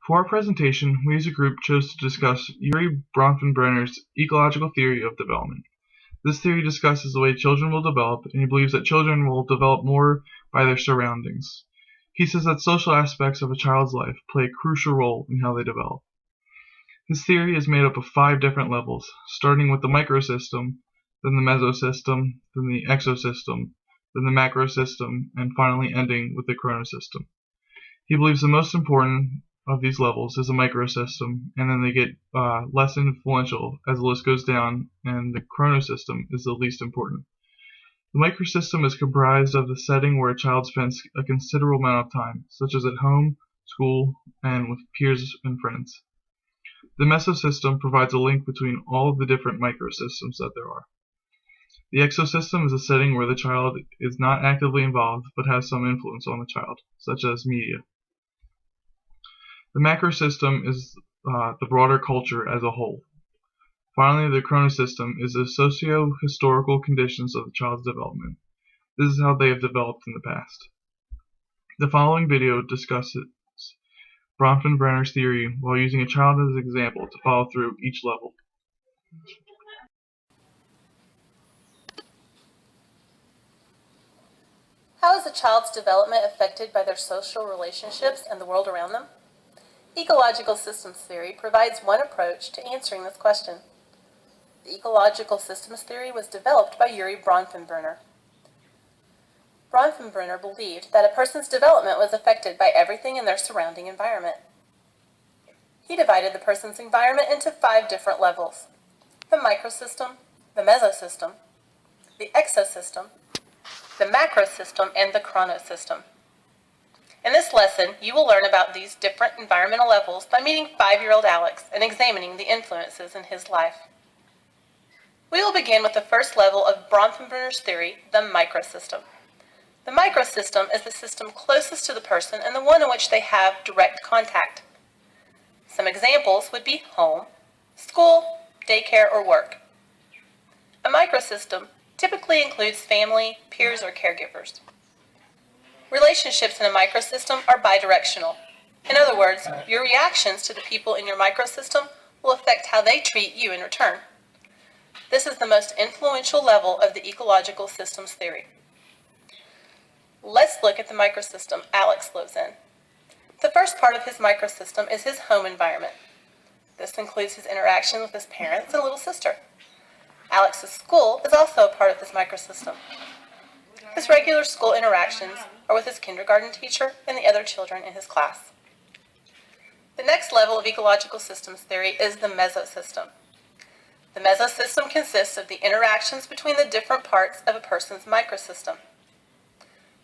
For our presentation, we as a group chose to discuss Yuri Bronfenbrenner's ecological theory of development. This theory discusses the way children will develop, and he believes that children will develop more by their surroundings. He says that social aspects of a child's life play a crucial role in how they develop. His theory is made up of 5 different levels, starting with the microsystem, then the mesosystem, then the exosystem, then the macrosystem, and finally ending with the chronosystem. He believes the most important of these levels is a microsystem, and then they get less influential as the list goes down, and the chronosystem is the least important. The microsystem is comprised of the setting where a child spends a considerable amount of time, such as at home, school, and with peers and friends. The mesosystem provides a link between all of the different microsystems that there are. The exosystem is a setting where the child is not actively involved but has some influence on the child, such as media. The macrosystem is the broader culture as a whole. Finally, the chronosystem is the socio-historical conditions of the child's development. This is how they have developed in the past. The following video discusses Bronfenbrenner's theory while using a child as an example to follow through each level. How is a child's development affected by their social relationships and the world around them? Ecological systems theory provides one approach to answering this question. The ecological systems theory was developed by Yuri Bronfenbrenner. Bronfenbrenner believed that a person's development was affected by everything in their surrounding environment. He divided the person's environment into 5 different levels: the microsystem, the mesosystem, the exosystem, the macrosystem, and the chronosystem. In this lesson, you will learn about these different environmental levels by meeting 5-year-old Alex and examining the influences in his life. We will begin with the first level of Bronfenbrenner's theory, the microsystem. The microsystem is the system closest to the person and the one in which they have direct contact. Some examples would be home, school, daycare, or work. A microsystem typically includes family, peers, or caregivers. Relationships in a microsystem are bidirectional. In other words, your reactions to the people in your microsystem will affect how they treat you in return. This is the most influential level of the ecological systems theory. Let's look at the microsystem Alex lives in. The first part of his microsystem is his home environment. This includes his interaction with his parents and little sister. Alex's school is also a part of this microsystem. His regular school interactions are with his kindergarten teacher and the other children in his class. The next level of ecological systems theory is the mesosystem. The mesosystem consists of the interactions between the different parts of a person's microsystem.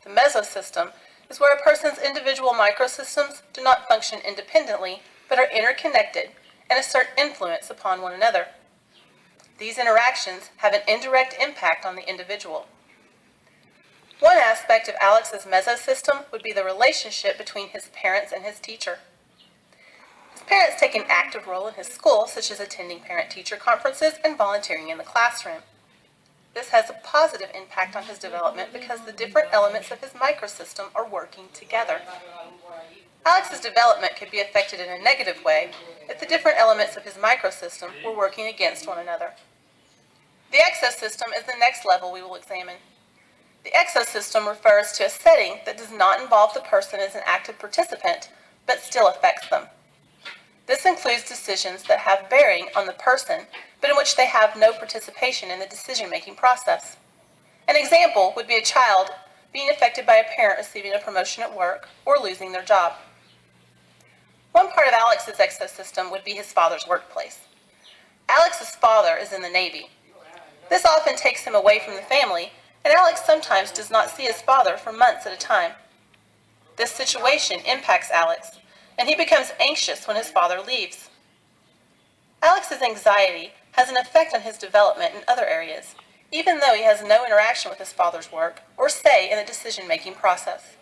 The mesosystem is where a person's individual microsystems do not function independently, but are interconnected and assert influence upon one another. These interactions have an indirect impact on the individual. One aspect of Alex's mesosystem would be the relationship between his parents and his teacher. His parents take an active role in his school, such as attending parent-teacher conferences and volunteering in the classroom. This has a positive impact on his development because the different elements of his microsystem are working together. Alex's development could be affected in a negative way if the different elements of his microsystem were working against one another. The exosystem is the next level we will examine. The exosystem refers to a setting that does not involve the person as an active participant, but still affects them. This includes decisions that have bearing on the person, but in which they have no participation in the decision-making process. An example would be a child being affected by a parent receiving a promotion at work or losing their job. One part of Alex's exosystem would be his father's workplace. Alex's father is in the Navy. This often takes him away from the family, and Alex sometimes does not see his father for months at a time. This situation impacts Alex, and he becomes anxious when his father leaves. Alex's anxiety has an effect on his development in other areas, even though he has no interaction with his father's work or say in the decision-making process.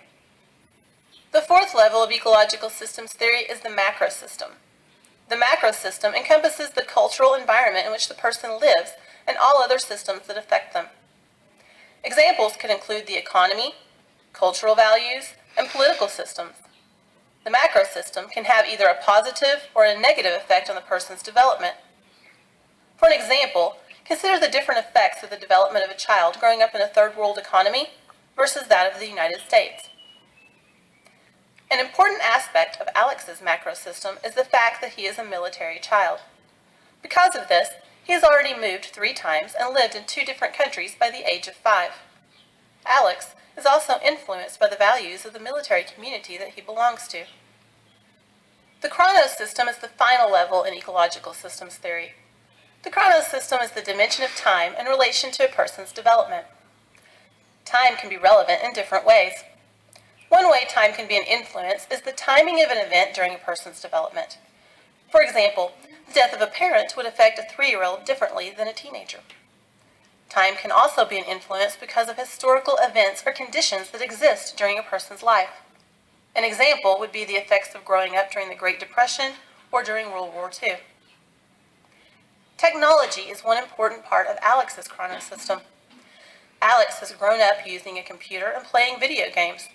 The fourth level of ecological systems theory is the macrosystem. The macrosystem encompasses the cultural environment in which the person lives and all other systems that affect them. Examples could include the economy, cultural values, and political systems. The macro system can have either a positive or a negative effect on the person's development. For an example, consider the different effects of the development of a child growing up in a third world economy versus that of the United States. An important aspect of Alex's macro system is the fact that he is a military child. Because of this, he has already moved 3 times and lived in 2 different countries by the age of 5. Alex is also influenced by the values of the military community that he belongs to. The Chronos system is the final level in ecological systems theory. The Chronos system is the dimension of time in relation to a person's development. Time can be relevant in different ways. One way time can be an influence is the timing of an event during a person's development. For example, the death of a parent would affect a 3-year-old differently than a teenager. Time can also be an influence because of historical events or conditions that exist during a person's life. An example would be the effects of growing up during the Great Depression or during World War II. Technology is one important part of Alex's Chronos system. Alex has grown up using a computer and playing video games.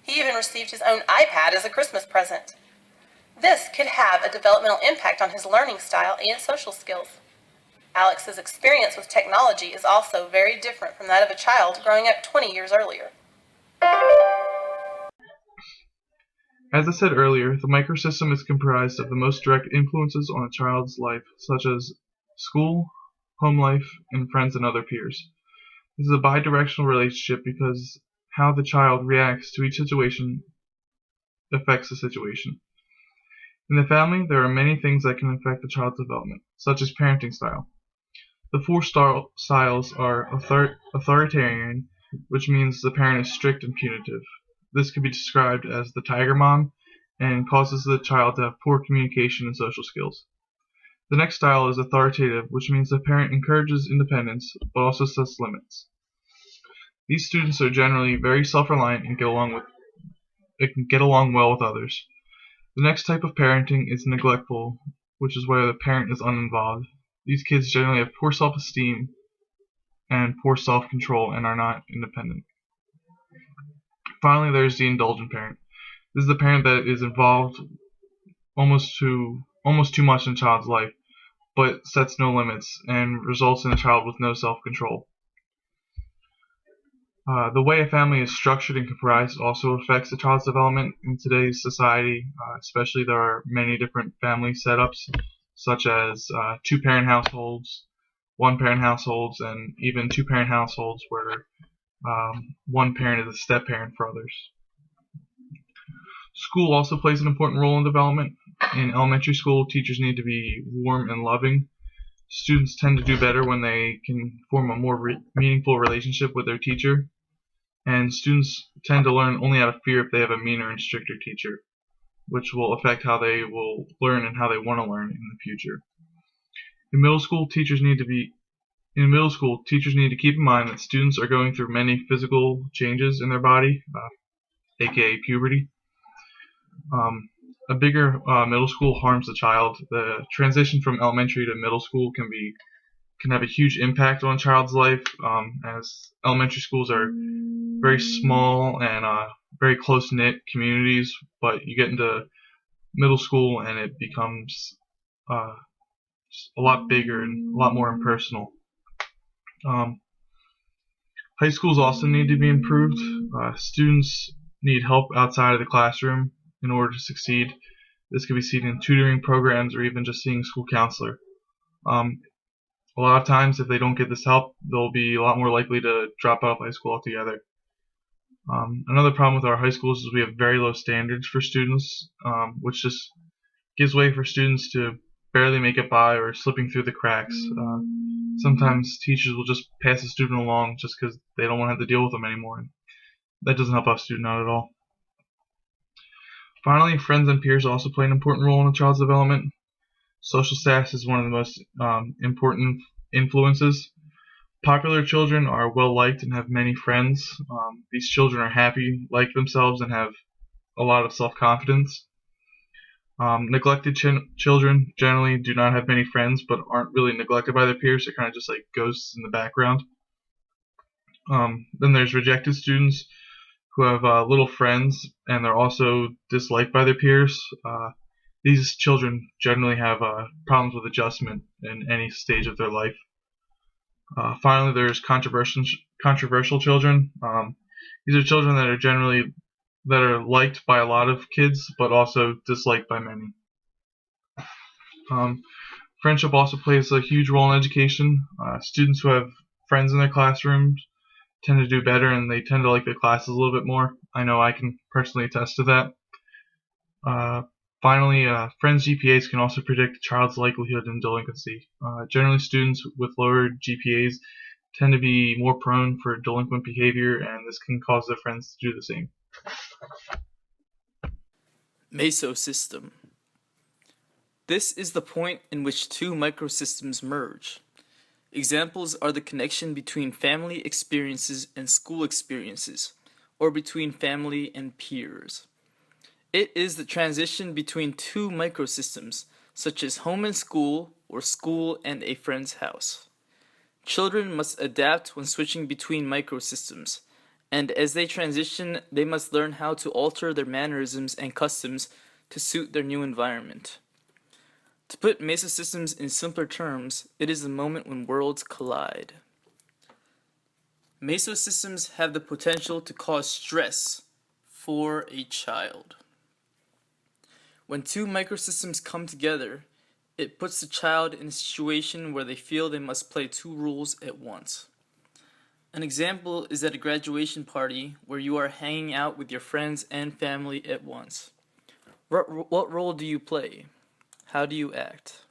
He even received his own iPad as a Christmas present. This could have a developmental impact on his learning style and social skills. Alex's experience with technology is also very different from that of a child growing up 20 years earlier. As I said earlier, the microsystem is comprised of the most direct influences on a child's life, such as school, home life, and friends and other peers. This is a bidirectional relationship because how the child reacts to each situation affects the situation. In the family, there are many things that can affect the child's development, such as parenting style. The 4 styles are authoritarian, which means the parent is strict and punitive. This can be described as the tiger mom and causes the child to have poor communication and social skills. The next style is authoritative, which means the parent encourages independence but also sets limits. These students are generally very self-reliant and can get along well with others. The next type of parenting is neglectful, which is where the parent is uninvolved. These kids generally have poor self-esteem and poor self-control and are not independent. Finally, there's the indulgent parent. This is the parent that is involved almost too much in a child's life, but sets no limits and results in a child with no self-control. The way a family is structured and comprised also affects the child's development. In today's society, especially, there are many different family setups, such as 2-parent households, 1-parent households, and even 2-parent households where one parent is a step-parent for others. School also plays an important role in development. In elementary school, teachers need to be warm and loving. Students tend to do better when they can form a more meaningful relationship with their teacher. And students tend to learn only out of fear if they have a meaner and stricter teacher, which will affect how they will learn and how they want to learn in the future. In middle school, teachers need to keep in mind that students are going through many physical changes in their body, aka puberty. A bigger middle school harms the child. The transition from elementary to middle school can have a huge impact on a child's life, as elementary schools are very small and very close-knit communities, but you get into middle school and it becomes a lot bigger and a lot more impersonal. High schools also need to be improved. Students need help outside of the classroom in order to succeed. This can be seen in tutoring programs or even just seeing a school counselor. A lot of times, if they don't get this help, they'll be a lot more likely to drop out of high school altogether. Another problem with our high schools is we have very low standards for students, which just gives way for students to barely make it by or slipping through the cracks. Sometimes teachers will just pass a student along just because they don't want to have to deal with them anymore. That doesn't help our student out at all. Finally, friends and peers also play an important role in a child's development. Social status is one of the most important influences. Popular children are well liked and have many friends. These children are happy, like themselves, and have a lot of self-confidence. Neglected children generally do not have many friends, but aren't really neglected by their peers. They're kind of just like ghosts in the background. Then there's rejected students who have little friends and they're also disliked by their peers. These children generally have problems with adjustment in any stage of their life. Finally, there's controversial children. These are children that are liked by a lot of kids, but also disliked by many. Friendship also plays a huge role in education. Students who have friends in their classrooms tend to do better, and they tend to like their classes a little bit more. I know I can personally attest to that. Finally, friends' GPAs can also predict a child's likelihood in delinquency. Generally, students with lower GPAs tend to be more prone for delinquent behavior, and this can cause their friends to do the same. Mesosystem. This is the point in which two microsystems merge. Examples are the connection between family experiences and school experiences, or between family and peers. It is the transition between two microsystems, such as home and school, or school and a friend's house. Children must adapt when switching between microsystems, and as they transition, they must learn how to alter their mannerisms and customs to suit their new environment. To put mesosystems in simpler terms, it is the moment when worlds collide. Mesosystems have the potential to cause stress for a child. When two microsystems come together, it puts the child in a situation where they feel they must play two roles at once. An example is at a graduation party where you are hanging out with your friends and family at once. What role do you play? How do you act?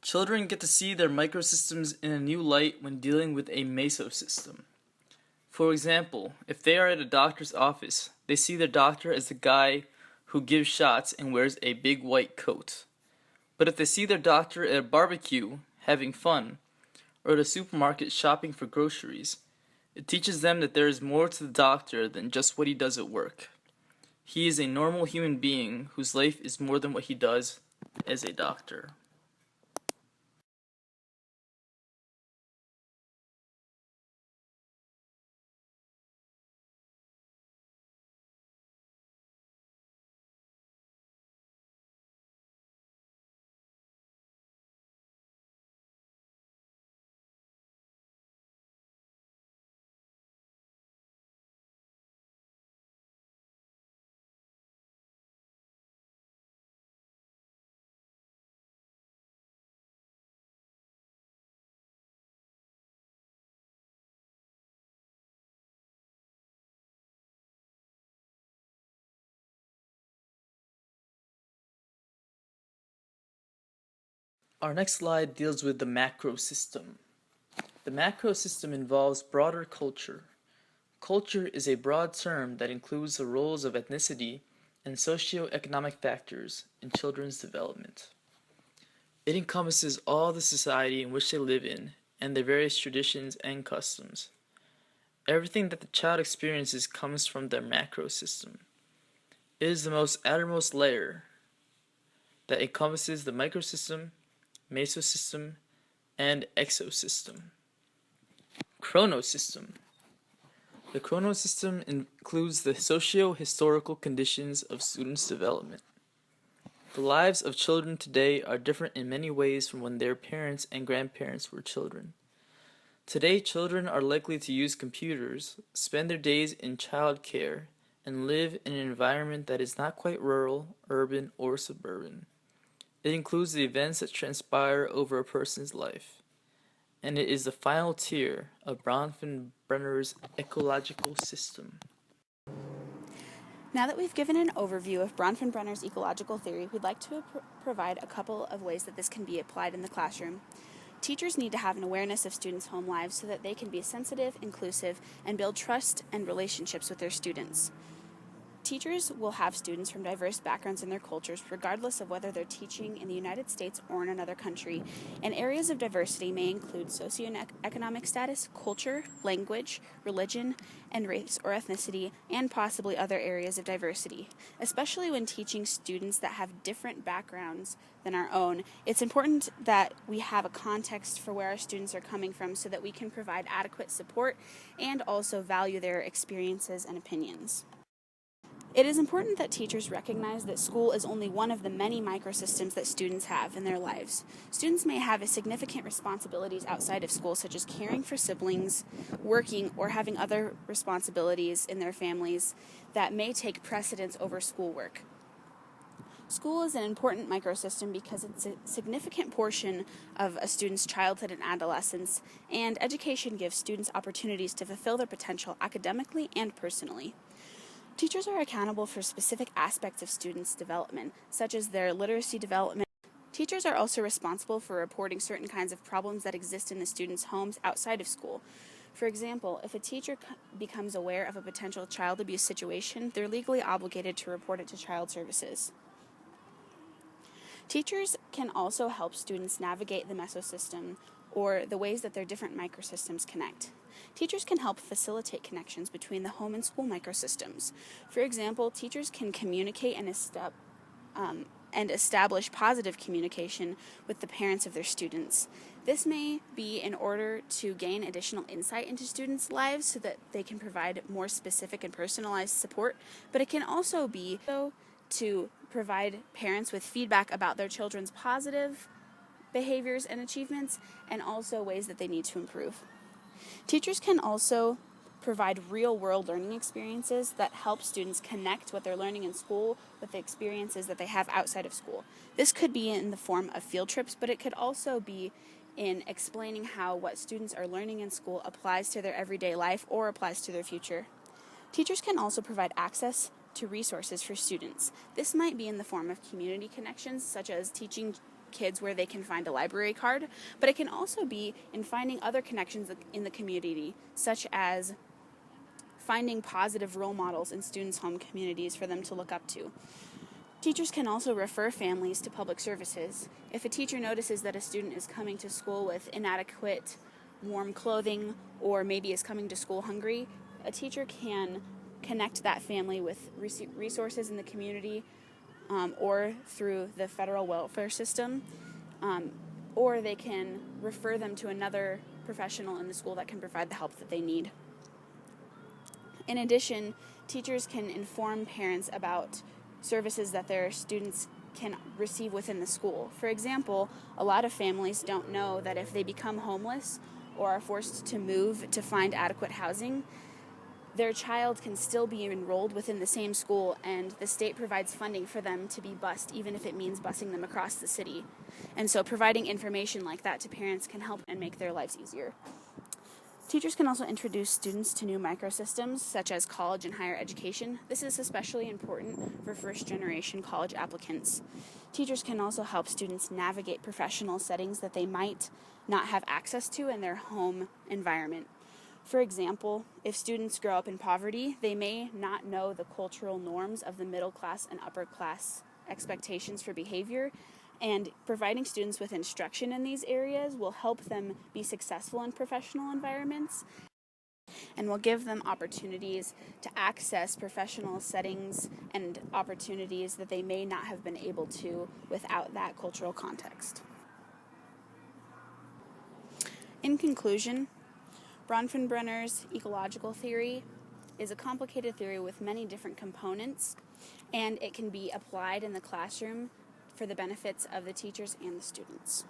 Children get to see their microsystems in a new light when dealing with a mesosystem. For example, if they are at a doctor's office, they see their doctor as the guy who gives shots and wears a big white coat. But if they see their doctor at a barbecue, having fun, or at a supermarket shopping for groceries, it teaches them that there is more to the doctor than just what he does at work. He is a normal human being whose life is more than what he does as a doctor. Our next slide deals with the macro system. The macro system involves broader culture. Culture is a broad term that includes the roles of ethnicity and socio-economic factors in children's development. It encompasses all the society in which they live in and their various traditions and customs. Everything that the child experiences comes from their macro system. It is the most outermost layer that encompasses the microsystem, mesosystem, and exosystem. Chronosystem. The chronosystem includes the socio-historical conditions of students' development. The lives of children today are different in many ways from when their parents and grandparents were children. Today, children are likely to use computers, spend their days in child care, and live in an environment that is not quite rural, urban, or suburban. It includes the events that transpire over a person's life, and it is the final tier of Bronfenbrenner's ecological system. Now that we've given an overview of Bronfenbrenner's ecological theory, we'd like to provide a couple of ways that this can be applied in the classroom. Teachers need to have an awareness of students' home lives so that they can be sensitive, inclusive, and build trust and relationships with their students. teachers will have students from diverse backgrounds and their cultures, regardless of whether they're teaching in the United States or in another country. And areas of diversity may include socioeconomic status, culture, language, religion, and race or ethnicity, and possibly other areas of diversity. Especially when teaching students that have different backgrounds than our own, it's important that we have a context for where our students are coming from so that we can provide adequate support and also value their experiences and opinions. It is important that teachers recognize that school is only one of the many microsystems that students have in their lives. Students may have significant responsibilities outside of school, such as caring for siblings, working, or having other responsibilities in their families that may take precedence over schoolwork. School is an important microsystem because it's a significant portion of a student's childhood and adolescence, and education gives students opportunities to fulfill their potential academically and personally. Teachers are accountable for specific aspects of students' development, such as their literacy development. Teachers are also responsible for reporting certain kinds of problems that exist in the students' homes outside of school. For example, if a teacher becomes aware of a potential child abuse situation, they're legally obligated to report it to Child Services. Teachers can also help students navigate the mesosystem, or the ways that their different microsystems connect. Teachers can help facilitate connections between the home and school microsystems. For example, teachers can communicate and establish positive communication with the parents of their students. This may be in order to gain additional insight into students' lives so that they can provide more specific and personalized support, but it can also be to provide parents with feedback about their children's positive behaviors and achievements, and also ways that they need to improve. Teachers can also provide real-world learning experiences that help students connect what they're learning in school with the experiences that they have outside of school. This could be in the form of field trips, but it could also be in explaining how what students are learning in school applies to their everyday life or applies to their future. Teachers can also provide access to resources for students. This might be in the form of community connections, such as teaching kids where they can find a library card, but it can also be in finding other connections in the community, such as finding positive role models in students' home communities for them to look up to. Teachers can also refer families to public services. If a teacher notices that a student is coming to school with inadequate warm clothing, or maybe is coming to school hungry, a teacher can connect that family with resources in the community, or through the federal welfare system, or they can refer them to another professional in the school that can provide the help that they need. In addition, teachers can inform parents about services that their students can receive within the school. For example, a lot of families don't know that if they become homeless or are forced to move to find adequate housing, their child can still be enrolled within the same school, and the state provides funding for them to be bused, even if it means busing them across the city. And so providing information like that to parents can help and make their lives easier. Teachers can also introduce students to new microsystems, such as college and higher education. This is especially important for first-generation college applicants. Teachers can also help students navigate professional settings that they might not have access to in their home environment. For example, if students grow up in poverty, they may not know the cultural norms of the middle class and upper class expectations for behavior, and providing students with instruction in these areas will help them be successful in professional environments and will give them opportunities to access professional settings and opportunities that they may not have been able to without that cultural context. In conclusion, Bronfenbrenner's ecological theory is a complicated theory with many different components, and it can be applied in the classroom for the benefits of the teachers and the students.